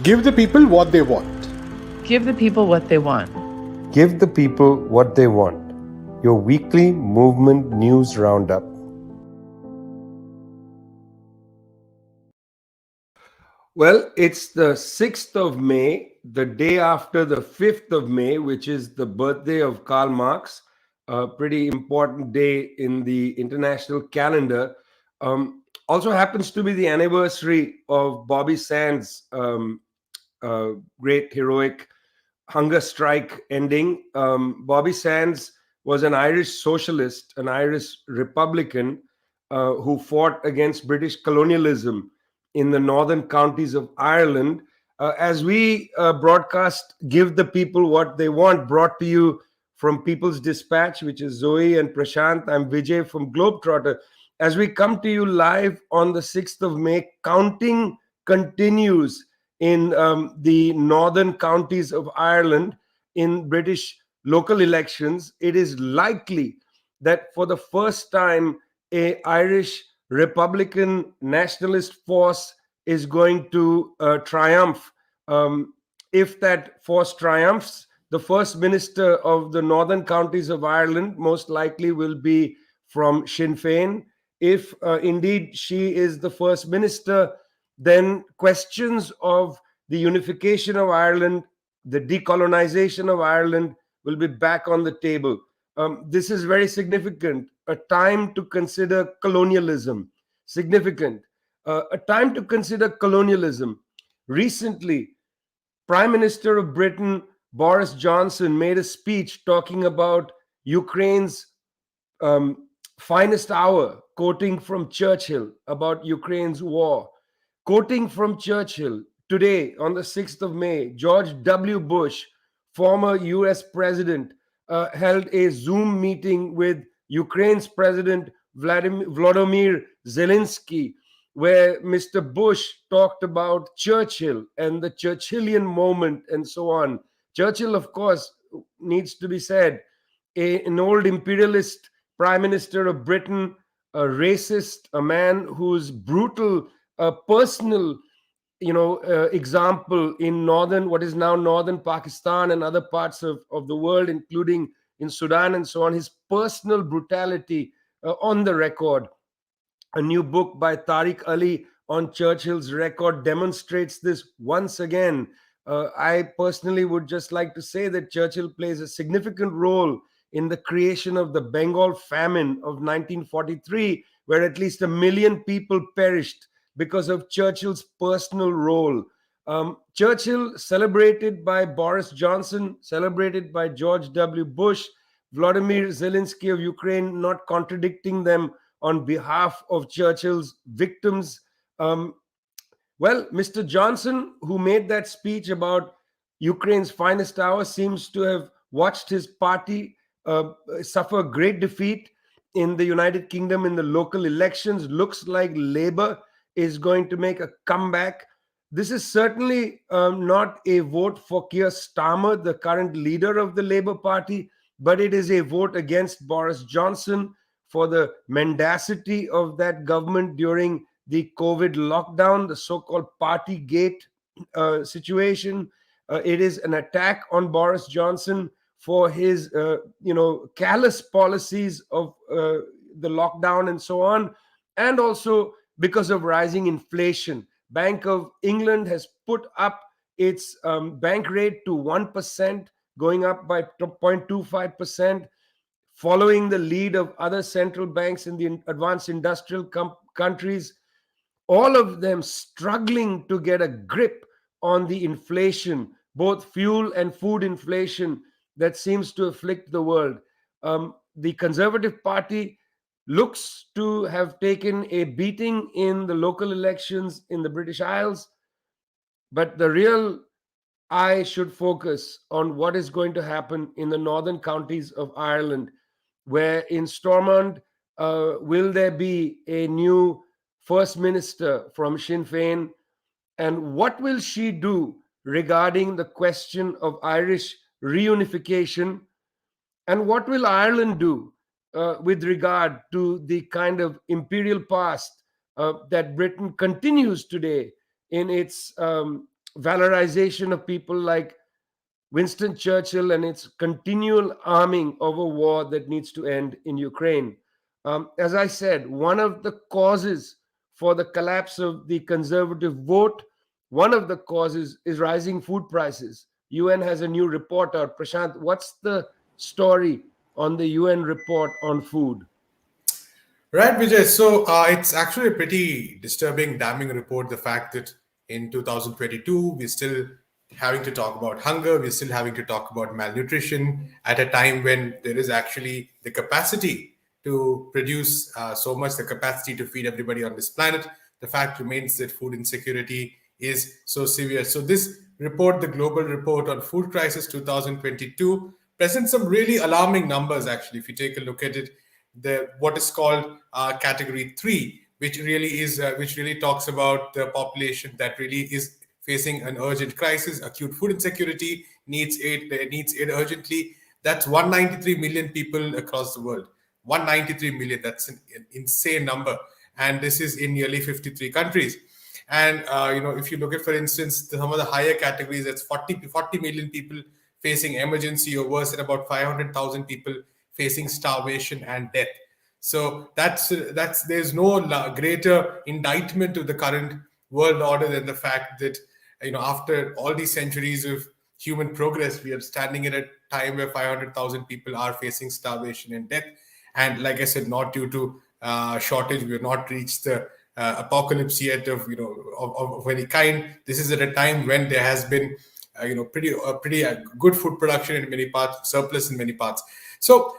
Give the people what they want. Give the people what they want. Give the people what they want. Your weekly movement news roundup. Well, it's the 6th of May, the day after the 5th of May, which is the birthday of Karl Marx, a pretty important day in the international calendar. Also happens to be the anniversary of Bobby Sands' great heroic hunger strike ending. Bobby Sands was an Irish socialist, an Irish Republican who fought against British colonialism in the northern counties of Ireland. As we broadcast Give the People What They Want, brought to you from People's Dispatch, which is Zoe and Prasanth. I'm Vijay from Globetrotter. As we come to you live on the 6th of May, counting continues in the northern counties of Ireland in British local elections. It is likely that for the first time, a Irish Republican nationalist force is going to triumph. If that force triumphs, the first minister of the northern counties of Ireland most likely will be from Sinn Féin. If indeed she is the first minister, then questions of the unification of Ireland, the decolonization of Ireland will be back on the table. This is very significant, a time to consider colonialism. Significant. A time to consider colonialism. Recently, Prime Minister of Britain, Boris Johnson, made a speech talking about Ukraine's finest hour, quoting from Churchill about Ukraine's war. Quoting from Churchill, today on the 6th of May, George W. Bush, former US president, held a Zoom meeting with Ukraine's president Volodymyr Zelensky, where Mr. Bush talked about Churchill and the Churchillian moment and so on. Churchill, of course, needs to be said, an old imperialist prime minister of Britain, a racist, a man whose brutal personal example in what is now northern Pakistan and other parts of the world, including in Sudan and so on, his personal brutality on the record. A new book by Tariq Ali on Churchill's record demonstrates this once again. I personally would just like to say that Churchill plays a significant role in the creation of the Bengal famine of 1943, where at least 1 million people perished because of Churchill's personal role. Churchill, celebrated by Boris Johnson, celebrated by George W. Bush, Volodymyr Zelensky of Ukraine, not contradicting them on behalf of Churchill's victims. Well, Mr. Johnson, who made that speech about Ukraine's finest hour, seems to have watched his party suffer great defeat in the United Kingdom in the local elections. Looks like Labour is going to make a comeback. This is certainly not a vote for Keir Starmer, the current leader of the Labour Party, but it is a vote against Boris Johnson for the mendacity of that government during the COVID lockdown, the so-called Partygate situation. It is an attack on Boris Johnson for his, callous policies of the lockdown and so on, and also because of rising inflation. Bank of England has put up its bank rate to 1%, going up by 0.25%, following the lead of other central banks in the advanced industrial countries, all of them struggling to get a grip on the inflation, both fuel and food inflation that seems to afflict the world. The Conservative Party looks to have taken a beating in the local elections in the British Isles, but the real eye should focus on what is going to happen in the northern counties of Ireland, where in Stormont, will there be a new First Minister from Sinn Féin, and what will she do regarding the question of Irish reunification, and what will Ireland do with regard to the kind of imperial past that Britain continues today in its valorization of people like Winston Churchill and its continual arming of a war that needs to end in Ukraine. As I said, one of the causes for the collapse of the conservative vote, one of the causes is rising food prices. UN has a new report out. Prasanth, what's the story on the UN report on food? Right, Vijay. So it's actually a pretty disturbing, damning report. The fact that in 2022, we're still having to talk about hunger, we're still having to talk about malnutrition at a time when there is actually the capacity to produce so much, the capacity to feed everybody on this planet. The fact remains that food insecurity is so severe. So this report, the Global Report on Food Crisis 2022, presents some really alarming numbers. Actually, if you take a look at it, the what is called category 3, which really talks about the population that really is facing an urgent crisis, acute food insecurity, needs aid urgently. That's 193 million people across the world. 193 million, that's an insane number, and this is in nearly 53 countries. And if you look at, for instance, some of the higher categories, that's 40 million people facing emergency or worse, and about 500,000 people facing starvation and death. So that's there's no greater indictment of the current world order than the fact that after all these centuries of human progress, we are standing at a time where 500,000 people are facing starvation and death. And like I said, not due to shortage, we have not reached the apocalypse yet of any kind. This is at a time when there has been pretty good food production in many parts, surplus in many parts. So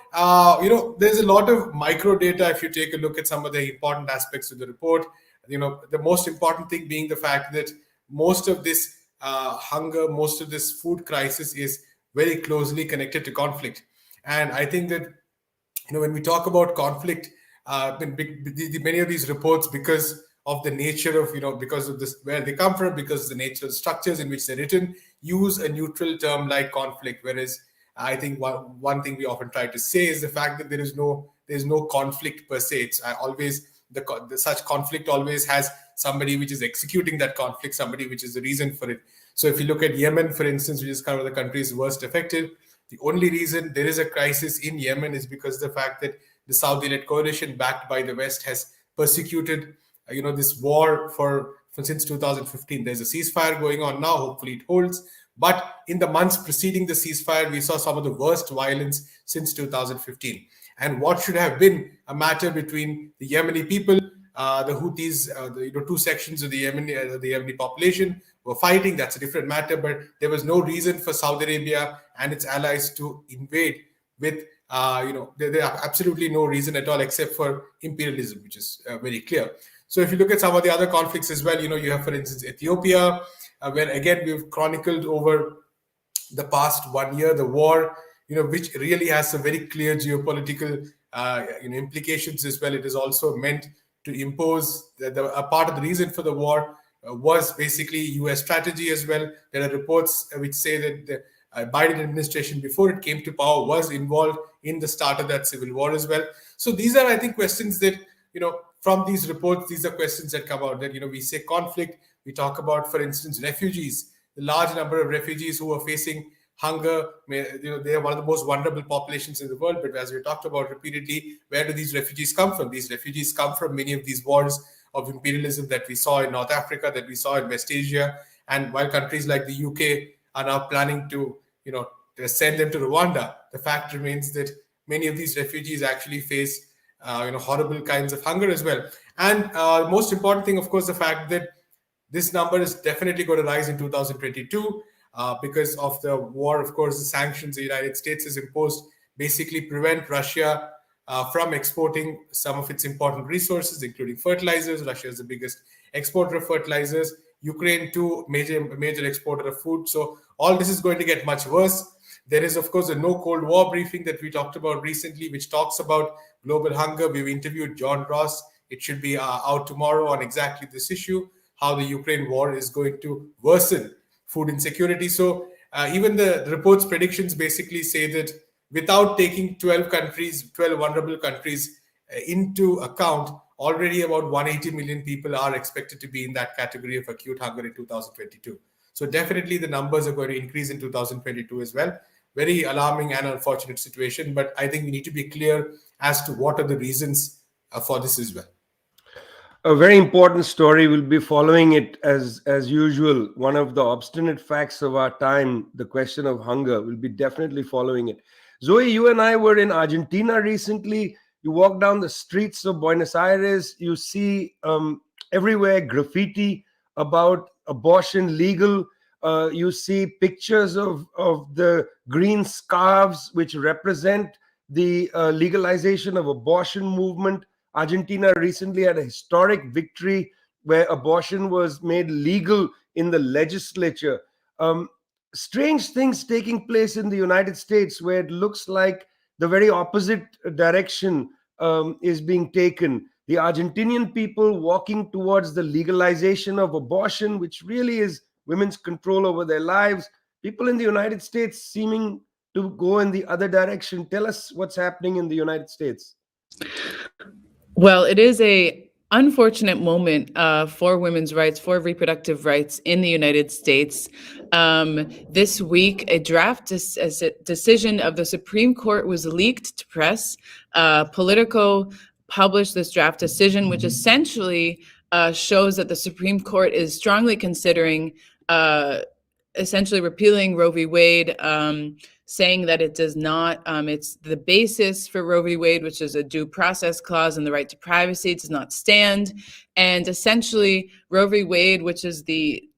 there's a lot of micro data. If you take a look at some of the important aspects of the report, the most important thing being the fact that most of this hunger, most of this food crisis is very closely connected to conflict. And I think that when we talk about conflict, many of these reports, because of the nature of because of this, where they come from, because of the nature of structures in which they're written, use a neutral term like conflict. Whereas I think one thing we often try to say is the fact that there's no conflict per se. It's always such conflict always has somebody which is executing that conflict, somebody which is the reason for it. So if you look at Yemen, for instance, which is kind of the countries worst affected, the only reason there is a crisis in Yemen is because of the fact that the Saudi-led coalition, backed by the West, has persecuted this war for since 2015. There's a ceasefire going on now. Hopefully it holds. But in the months preceding the ceasefire, we saw some of the worst violence since 2015. And what should have been a matter between the Yemeni people, the Houthis, the two sections of the Yemeni population were fighting. That's a different matter. But there was no reason for Saudi Arabia and its allies to invade with, there are absolutely no reason at all except for imperialism, which is very clear. So if you look at some of the other conflicts as well, you have, for instance, Ethiopia, where again we've chronicled over the past 1 year the war, which really has some very clear geopolitical implications as well. It is also meant to impose a part of the reason for the war was basically U.S. strategy as well. There are reports which say that the Biden administration, before it came to power, was involved in the start of that civil war as well. So these are, I think, questions that from these reports, these are questions that come out. That we say conflict, we talk about, for instance, refugees, the large number of refugees who are facing hunger. They are one of the most vulnerable populations in the world. But as we talked about repeatedly, where do these refugees come from? These refugees come from many of these wars of imperialism that we saw in North Africa, that we saw in West Asia. And while countries like the UK are now planning to send them to Rwanda, the fact remains that many of these refugees actually face horrible kinds of hunger as well. And the most important thing, of course, the fact that this number is definitely going to rise in 2022 because of the war. Of course, the sanctions the United States has imposed basically prevent Russia from exporting some of its important resources, including fertilizers. Russia is the biggest exporter of fertilizers. Ukraine, too, major exporter of food. So all this is going to get much worse. There is, of course, a no Cold War briefing that we talked about recently, which talks about global hunger. We've interviewed John Ross. It should be out tomorrow on exactly this issue, how the Ukraine war is going to worsen food insecurity. So even the report's predictions basically say that without taking 12 vulnerable countries into account, already about 180 million people are expected to be in that category of acute hunger in 2022. So definitely the numbers are going to increase in 2022 as well. Very alarming and unfortunate situation, but I think we need to be clear as to what are the reasons for this as well. A very important story. We'll be following it as usual. One of the obstinate facts of our time, the question of hunger. We'll be definitely following it. Zoe, you and I were in Argentina recently. You walk down the streets of Buenos Aires, you see everywhere graffiti about abortion legal. You see pictures of the green scarves which represent the legalization of abortion movement. Argentina recently had a historic victory where abortion was made legal in the legislature. Strange things taking place in the United States where it looks like the very opposite direction is being taken. The Argentinian people walking towards the legalization of abortion, which really is women's control over their lives. People in the United States seeming to go in the other direction. Tell us what's happening in the United States. Well, it is a unfortunate moment for women's rights, for reproductive rights in the United States. This week, a draft decision of the Supreme Court was leaked to press. Politico published this draft decision, which essentially shows that the Supreme Court is strongly considering essentially repealing Roe v. Wade, saying that it does not, it's the basis for Roe v. Wade, which is a due process clause and the right to privacy, does not stand. And essentially, Roe v. Wade, which is the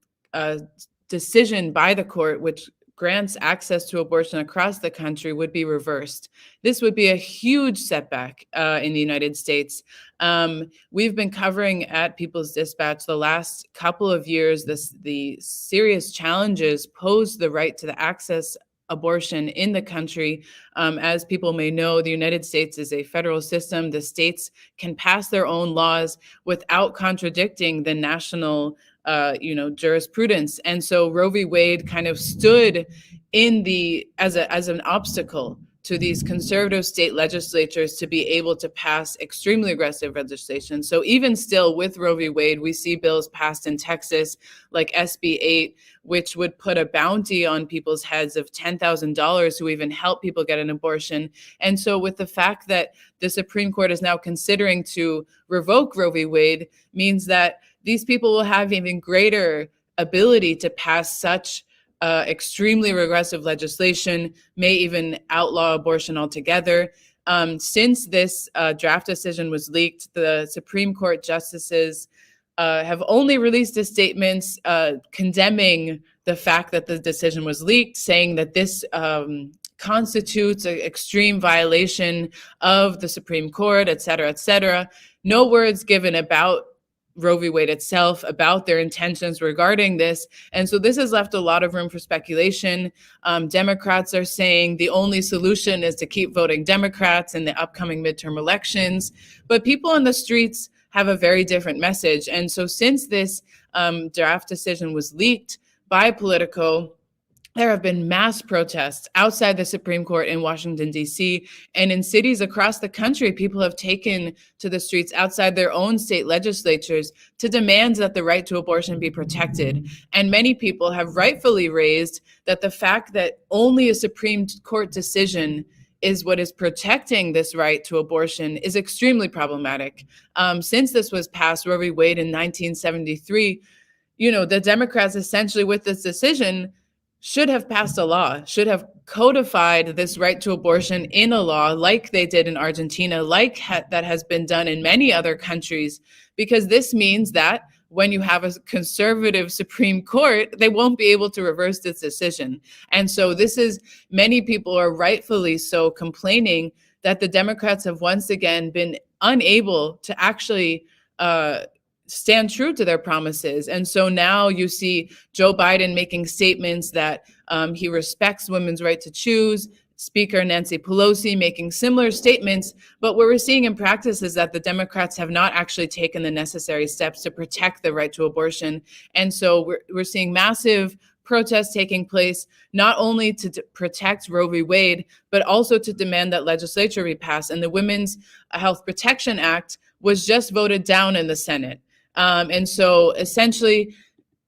decision by the court, which grants access to abortion across the country, would be reversed. This would be a huge setback in the United States. We've been covering at People's Dispatch the last couple of years the serious challenges posed the right to the access abortion in the country. As people may know, the United States is a federal system. The states can pass their own laws without contradicting the national jurisprudence. And so Roe v. Wade kind of stood in as an obstacle to these conservative state legislatures to be able to pass extremely aggressive legislation. So even still with Roe v. Wade, we see bills passed in Texas like SB 8, which would put a bounty on people's heads of $10,000 who even help people get an abortion. And so with the fact that the Supreme Court is now considering to revoke Roe v. Wade means that these people will have even greater ability to pass such extremely regressive legislation, may even outlaw abortion altogether. Since this draft decision was leaked, the Supreme Court justices have only released a statement condemning the fact that the decision was leaked, saying that this constitutes an extreme violation of the Supreme Court, et cetera, et cetera. No words given about Roe v. Wade itself, about their intentions regarding this. And so this has left a lot of room for speculation. Democrats are saying the only solution is to keep voting Democrats in the upcoming midterm elections. But people on the streets have a very different message. And so since this draft decision was leaked by Politico, there have been mass protests outside the Supreme Court in Washington, D.C., and in cities across the country, people have taken to the streets outside their own state legislatures to demand that the right to abortion be protected. And many people have rightfully raised that the fact that only a Supreme Court decision is what is protecting this right to abortion is extremely problematic. Since this was passed, Roe v. Wade in 1973, the Democrats essentially with this decision should have passed a law, should have codified this right to abortion in a law like they did in Argentina, that has been done in many other countries, because this means that when you have a conservative Supreme Court, they won't be able to reverse this decision. And so many people are rightfully so complaining that the Democrats have once again been unable to actually stand true to their promises. And so now you see Joe Biden making statements that he respects women's right to choose, Speaker Nancy Pelosi making similar statements, but what we're seeing in practice is that the Democrats have not actually taken the necessary steps to protect the right to abortion. And so we're seeing massive protests taking place, not only to protect Roe v. Wade, but also to demand that legislature be passed. And the Women's Health Protection Act was just voted down in the Senate. And so essentially,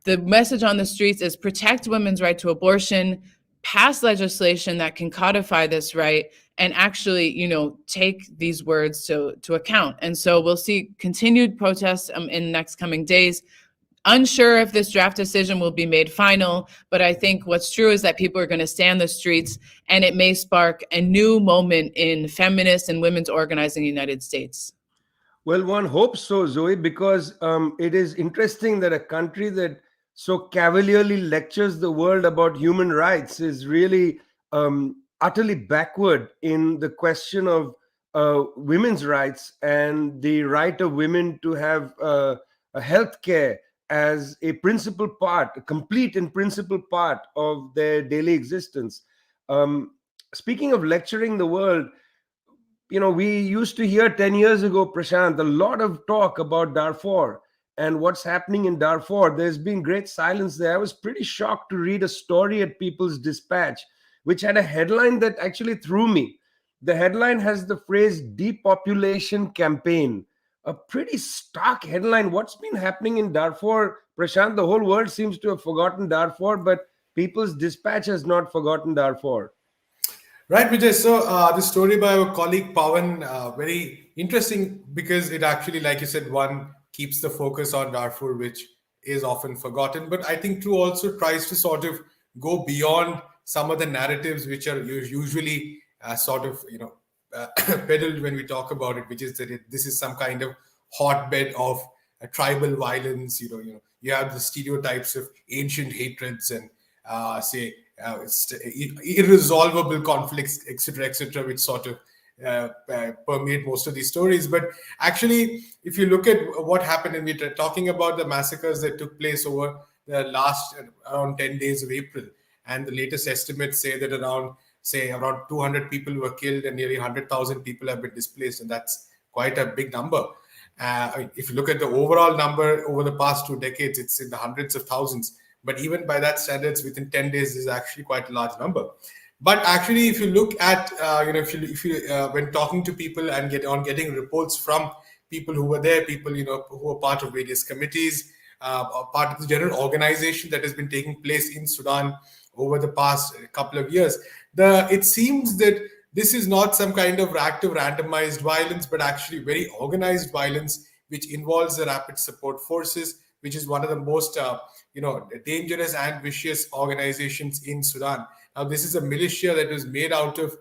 the message on the streets is protect women's right to abortion, pass legislation that can codify this right, and actually, take these words to account. And so we'll see continued protests in the next coming days. Unsure if this draft decision will be made final, but I think what's true is that people are going to stay on the streets, and it may spark a new moment in feminist and women's organizing in the United States. Well, one hopes so, Zoe, because it is interesting that a country that so cavalierly lectures the world about human rights is really utterly backward in the question of women's rights and the right of women to have a health care as a principal part, a complete and principal part of their daily existence. Speaking of lecturing the world, we used to hear 10 years ago, Prasanth, a lot of talk about Darfur and what's happening in Darfur. There's been great silence there. I was pretty shocked to read a story at People's Dispatch, which had a headline that actually threw me. The headline has the phrase depopulation campaign, a pretty stark headline. What's been happening in Darfur? Prasanth, the whole world seems to have forgotten Darfur, but People's Dispatch has not forgotten Darfur. Right, Vijay. So the story by our colleague Pawan, very interesting because it actually, like you said, one keeps the focus on Darfur, which is often forgotten. But I think two also tries to sort of go beyond some of the narratives which are usually peddled when we talk about it, which is that this is some kind of hotbed of tribal violence. You have the stereotypes of ancient hatreds and irresolvable conflicts, etc., which sort of permeate most of these stories. But actually, if you look at what happened, and we're talking about the massacres that took place over the last around 10 days of April, and the latest estimates say that around 200 people were killed and nearly 100,000 people have been displaced, and that's quite a big number. If you look at the overall number over the past 2 decades, it's in the hundreds of thousands. But even by that standards, within 10 days is actually quite a large number. But actually, if you look at, when talking to people and getting reports from people who were there, people, who were part of various committees, part of the general organization that has been taking place in Sudan over the past couple of years, it seems that this is not some kind of active randomized violence, but actually very organized violence, which involves the rapid support forces, which is one of the most dangerous and vicious organizations in Sudan. Now, this is a militia that was made out of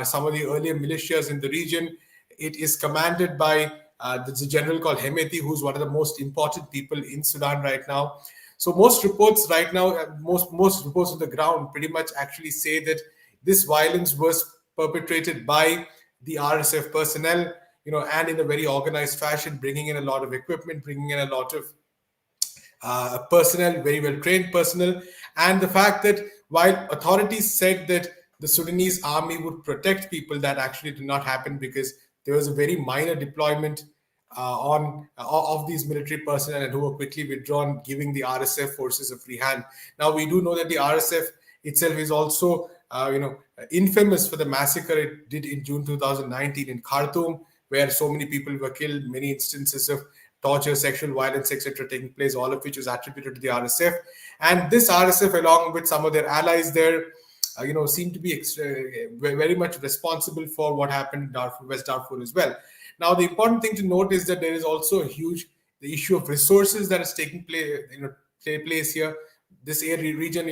some of the earlier militias in the region. It is commanded by the general called Hemeti, who's one of the most important people in Sudan right now. So most reports right now, most reports on the ground pretty much actually say that this violence was perpetrated by the RSF personnel, and in a very organized fashion, bringing in a lot of equipment, bringing in a lot of personnel, very well trained personnel. And the fact that while authorities said that the Sudanese army would protect people, that actually did not happen, because there was a very minor deployment of these military personnel, and who were quickly withdrawn, giving the RSF forces a free hand. Now, we do know that the RSF itself is also infamous for the massacre it did in June 2019 in Khartoum, where so many people were killed, many instances of torture, sexual violence, etc. taking place, all of which was attributed to the RSF. And this RSF, along with some of their allies there, seem to be very much responsible for what happened in Darfur, West Darfur as well. Now, the important thing to note is that there is also the issue of resources that is taking place here. This region,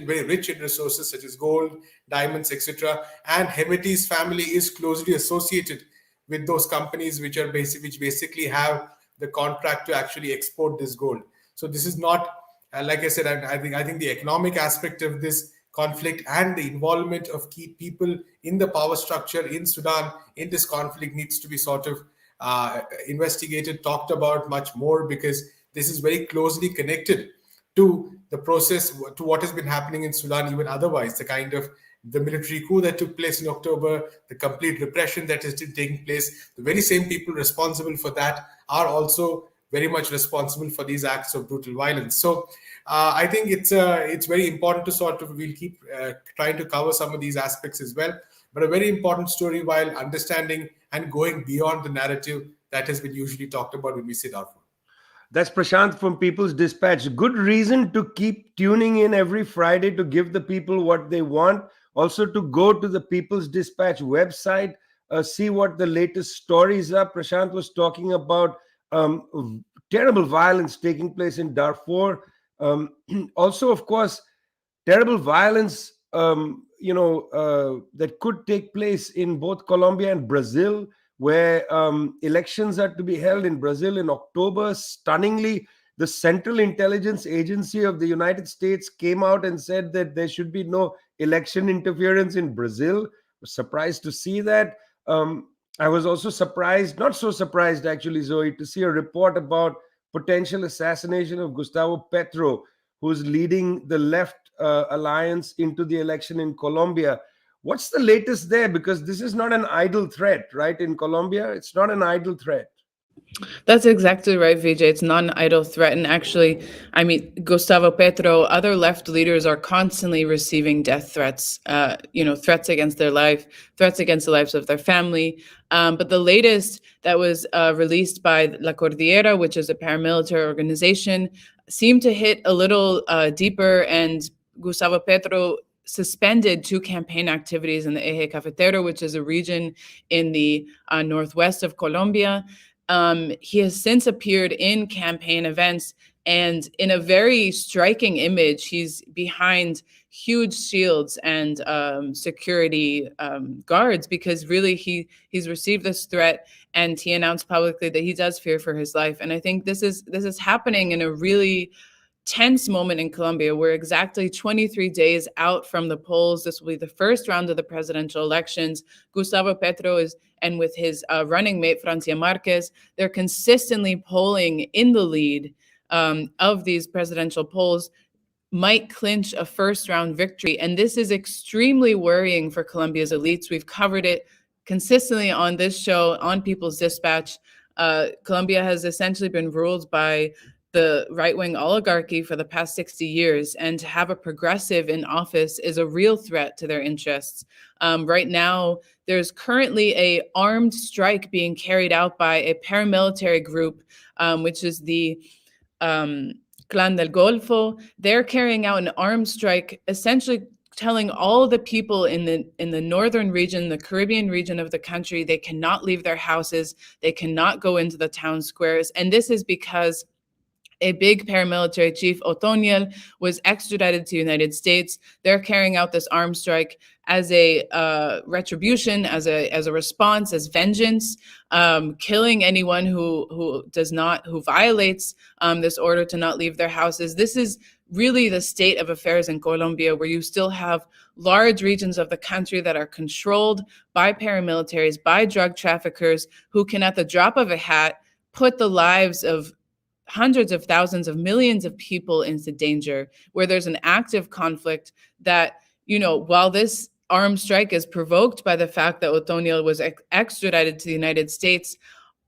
very rich in resources such as gold, diamonds, etc. And Hemeti's family is closely associated with those companies which basically have the contract to actually export this gold. So this is not, like I said, I think the economic aspect of this conflict and the involvement of key people in the power structure in Sudan in this conflict needs to be sort of investigated, talked about much more, because this is very closely connected to the process, to what has been happening in Sudan even otherwise, the military coup that took place in October, the complete repression that has been taking place. The very same people responsible for that are also very much responsible for these acts of brutal violence. So I think it's very important to we'll keep trying to cover some of these aspects as well, but a very important story while understanding and going beyond the narrative that has been usually talked about when we say Darfur. That's Prasanth from People's Dispatch. Good reason to keep tuning in every Friday to give the people what they want. Also to go to the People's Dispatch website, see what the latest stories are. Prasanth was talking about terrible violence taking place in Darfur. Also, of course, terrible violence, that could take place in both Colombia and Brazil, where elections are to be held in Brazil in October. Stunningly, the Central Intelligence Agency of the United States came out and said that there should be no election interference in Brazil. I was surprised to see that. I was also surprised, not so surprised actually, Zoe, to see a report about potential assassination of Gustavo Petro, who's leading the left alliance into the election in Colombia. What's the latest there? Because this is not an idle threat, right? In Colombia, it's not an idle threat. That's exactly right, Vijay. It's not an idle threat. And actually, I mean, Gustavo Petro, other left leaders are constantly receiving death threats, threats against their life, threats against the lives of their family. But the latest that was released by La Cordillera, which is a paramilitary organization, seemed to hit a little deeper, and Gustavo Petro suspended 2 campaign activities in the Eje Cafetero, which is a region in the northwest of Colombia. He has since appeared in campaign events, and in a very striking image, he's behind huge shields and security guards, because really he's received this threat, and he announced publicly that he does fear for his life. And I think this is happening in a really tense moment in Colombia. We're exactly 23 days out from the polls. This will be the first round of the presidential elections. Gustavo Petro and with his running mate, Francia Marquez, they're consistently polling in the lead of these presidential polls, might clinch a first round victory. And this is extremely worrying for Colombia's elites. We've covered it consistently on this show, on People's Dispatch. Colombia has essentially been ruled by the right-wing oligarchy for the past 60 years, and to have a progressive in office is a real threat to their interests. Right now, there's currently a armed strike being carried out by a paramilitary group, which is the Clan del Golfo. They're carrying out an armed strike, essentially telling all the people in the northern region, the Caribbean region of the country, they cannot leave their houses, they cannot go into the town squares. And this is because a big paramilitary chief, Otoniel, was extradited to the United States. They're carrying out this armed strike as a retribution, as a response, as vengeance, killing anyone who violates this order to not leave their houses. This is really the state of affairs in Colombia, where you still have large regions of the country that are controlled by paramilitaries, by drug traffickers, who can, at the drop of a hat, put the lives of hundreds of thousands of millions of people into danger, where there's an active conflict that, while this armed strike is provoked by the fact that Otoniel was extradited to the United States,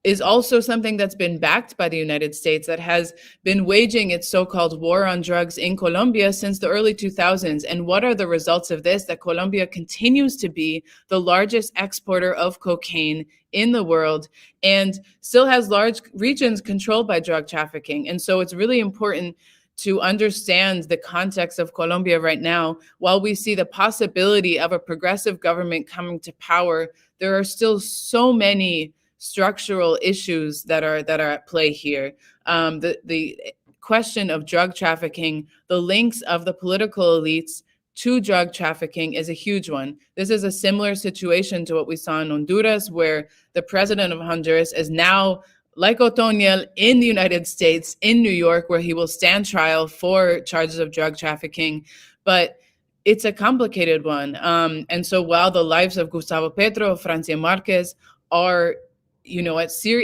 is also something that's been backed by the United States, that has been waging its so-called war on drugs in Colombia since the early 2000s. And what are the results of this? That Colombia continues to be the largest exporter of cocaine in the world, and still has large regions controlled by drug trafficking. And so it's really important to understand the context of Colombia right now. While we see the possibility of a progressive government coming to power, there are still so many structural issues that are at play here. The question of drug trafficking, the links of the political elites to drug trafficking is a huge one. This is a similar situation to what we saw in Honduras, where the president of Honduras is now, like Otoniel, in the United States, in New York, where he will stand trial for charges of drug trafficking. But it's a complicated one. And so while the lives of Gustavo Petro, Francia Marquez are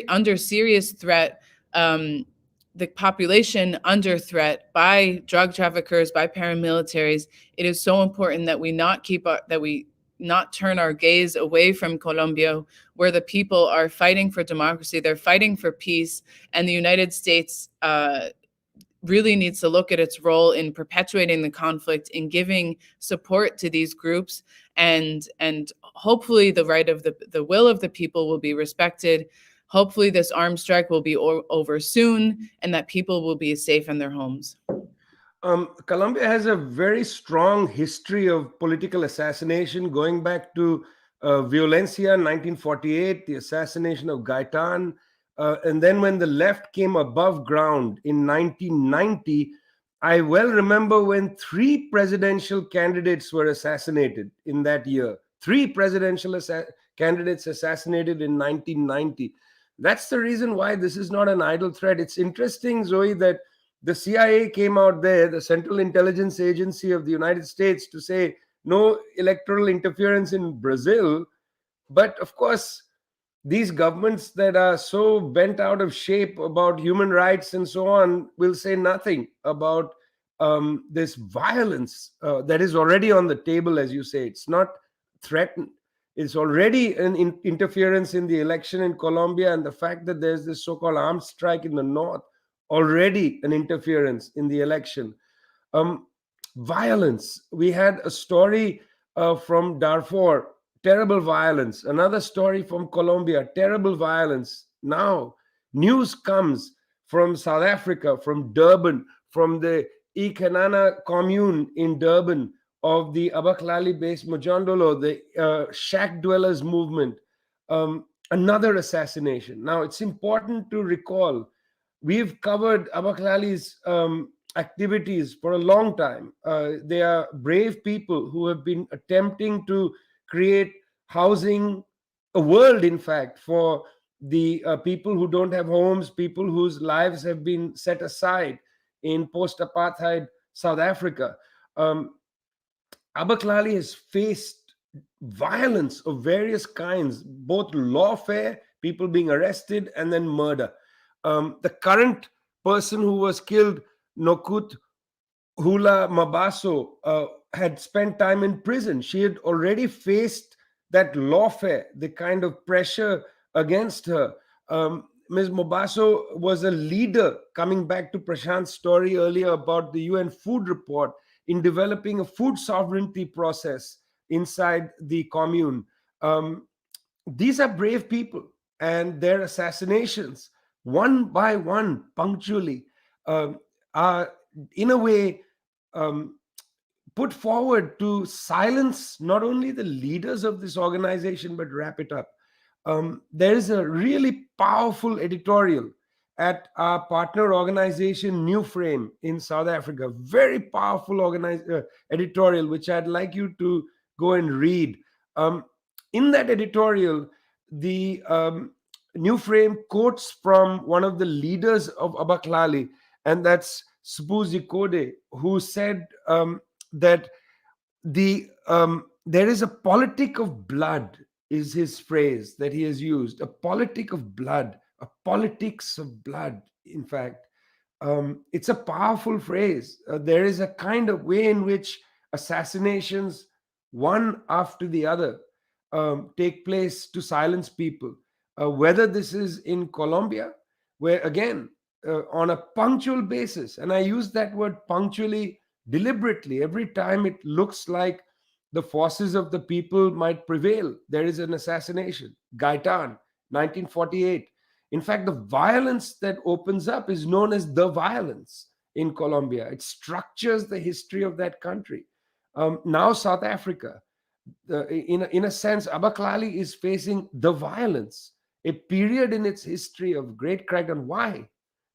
under serious threat, the population under threat by drug traffickers, by paramilitaries, it is so important that we not turn our gaze away from Colombia, where the people are fighting for democracy, they're fighting for peace, and the United States really needs to look at its role in perpetuating the conflict, in giving support to these groups, and hopefully the will of the people will be respected. Hopefully, this armed strike will be over soon and that people will be safe in their homes. Colombia has a very strong history of political assassination going back to Violencia 1948, the assassination of Gaitan. And then when the left came above ground in 1990, I well remember when 3 presidential candidates were assassinated in that year. 3 presidential candidates assassinated in 1990. That's the reason why this is not an idle threat. It's interesting, Zoe, that the CIA came out there, the Central Intelligence Agency of the United States, to say no electoral interference in Brazil. But of course, these governments that are so bent out of shape about human rights and so on will say nothing about this violence that is already on the table, as you say. It's not threatened. It's already an interference in the election in Colombia, and the fact that there's this so-called armed strike in the north, already an interference in the election. Violence. We had a story from Darfur, terrible violence. Another story from Colombia, terrible violence. Now, news comes from South Africa, from Durban, from the Ikenana commune in Durban of the Abaklali-based Mojondolo, the shack dwellers movement. Another assassination. Now, it's important to recall we've covered Abaklali's activities for a long time. They are brave people who have been attempting to create housing, a world, in fact, for the people who don't have homes, people whose lives have been set aside in post-apartheid South Africa. Abaklali has faced violence of various kinds, both lawfare, people being arrested, and then murder. The current person who was killed, Nokut Hula Mabaso, had spent time in prison. She had already faced that lawfare, the kind of pressure against her. Ms. Mabaso was a leader, coming back to Prasanth's story earlier about the UN food report, in developing a food sovereignty process inside the commune. These are brave people, and their assassinations, one by one, punctually, are in a way put forward to silence not only the leaders of this organization, but wrap it up. There is a really powerful editorial at our partner organization, New Frame, in South Africa. Very powerful editorial, which I'd like you to go and read. In that editorial, the New Frame quotes from one of the leaders of Abaklali, and that's Sbu Zikode, who said that there is a politic of blood, is his phrase that he has used. A politic of blood, a politics of blood, in fact. It's a powerful phrase. There is a kind of way in which assassinations, one after the other, take place to silence people. Whether this is in Colombia, where again, on a punctual basis, and I use that word punctually deliberately, every time it looks like the forces of the people might prevail, there is an assassination. Gaitan, 1948. In fact, the violence that opens up is known as the violence in Colombia. It structures the history of that country. Now South Africa, in a sense, Abaklali is facing the violence, a period in its history of great crackdown. Why?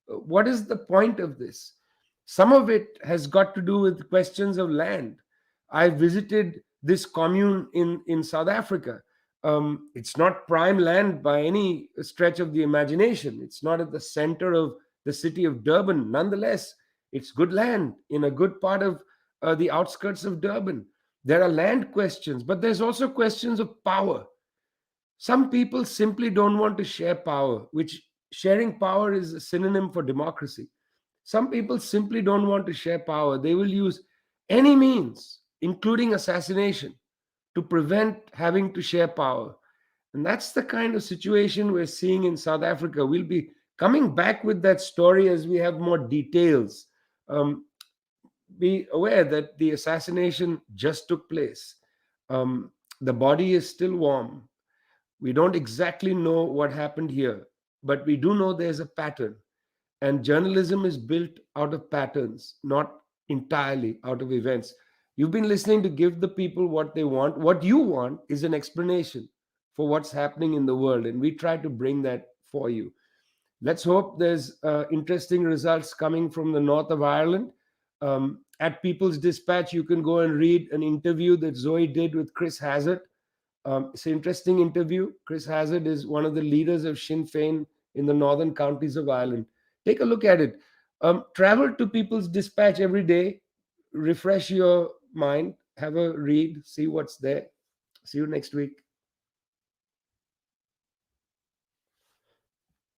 What is the point of this? Some of it has got to do with questions of land. I visited this commune in South Africa. It's not prime land by any stretch of the imagination. It's not at the center of the city of Durban. Nonetheless, it's good land in a good part of the outskirts of Durban. There are land questions, but there's also questions of power. Some people simply don't want to share power, which sharing power is a synonym for democracy. Some people simply don't want to share power. They will use any means, including assassination, to prevent having to share power. And that's the kind of situation we're seeing in South Africa. We'll be coming back with that story as we have more details. Be aware that the assassination just took place. The body is still warm. We don't exactly know what happened here. but we do know there's a pattern. And journalism is built out of patterns, not entirely out of events. You've been listening to Give the People What They Want. What you want is an explanation for what's happening in the world, and we try to bring that for you. Let's hope there's interesting results coming from the north of Ireland. At People's Dispatch, you can go and read an interview that Zoe did with Chris Hazard. It's an interesting interview. Chris Hazard is one of the leaders of Sinn Féin in the northern counties of Ireland. Take a look at it. Travel to People's Dispatch every day, refresh your mind, have a read, see what's there. See you next week.